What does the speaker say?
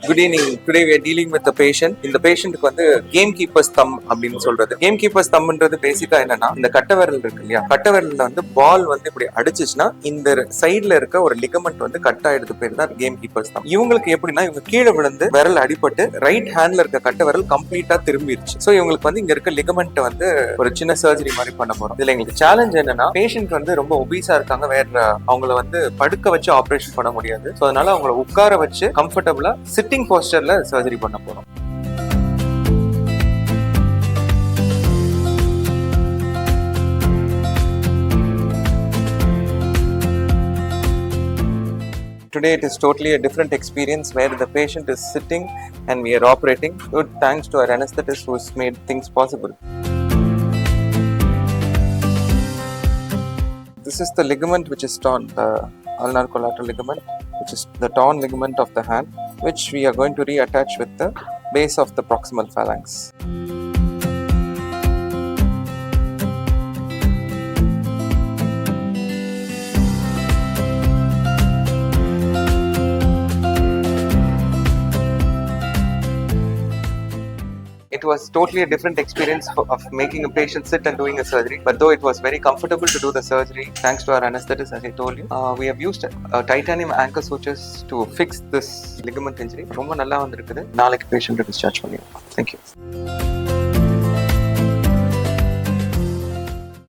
Good evening. Today we are dealing with a patient. இந்த பேஷண்ட்டுக்கு வந்து Gamekeeper's thumb அப்படின்னு சொல்றது. Gamekeeper's thumbன்றது பேசிக்கா என்னன்னா, இந்த கட்டை விரல் இருக்கு இல்லையா, கட்டை விரல்ல வந்து பால் வந்து இப்படி அடிச்சுச்சுன்னா இந்த சைடுல இருக்க ஒரு லிகமெண்ட் வந்து கட் ஆயிடுது, பேர் தான் Gamekeeper's thumb. இவங்களுக்கு எப்படின்னா, இவங்க கீழே விழுந்து விரல் அடிபட்டு ரைட் ஹேண்ட்ல இருக்க கட்டை விரல் கம்ப்ளீட்டா திரும்பிடுச்சு. ஸோ இவங்களுக்கு வந்து இங்க இருக்க லிகமெண்ட் வந்து ஒரு சின்ன சர்ஜரி மாதிரி பண்ண போறோம். இதுல எங்களுக்கு சேலஞ்ச் என்னன்னா, பேஷண்ட் வந்து ரொம்ப ஒபீஸா இருக்காங்க, வேற அவங்கள வந்து படுக்க வச்சு ஆப்ரேஷன் பண்ண முடியாது. ஸோ அதனால அவங்கள உட்கார வச்சு கம்ஃபர்டபுளா சிட்டிங் போஸ்டர்ல சர்ஜரி பண்ண போறோம். Today it is totally a different experience where the patient is sitting and we are operating. Good, thanks to our anesthetist who has made things possible. This is the ligament which is torn, the ulnar collateral ligament, which is the torn ligament of the hand, which we are going to reattach with the base of the proximal phalanx. It was totally a different experience of making a patient sit and doing a surgery. But though it was very comfortable to do the surgery, thanks to our anesthetist, as I told you, we have used titanium anchor sutures to fix this ligament injury. ரொம்ப நல்லா வந்திருக்குது. நாளைக்கு patient discharge பண்ணிடுவோம். Thank you.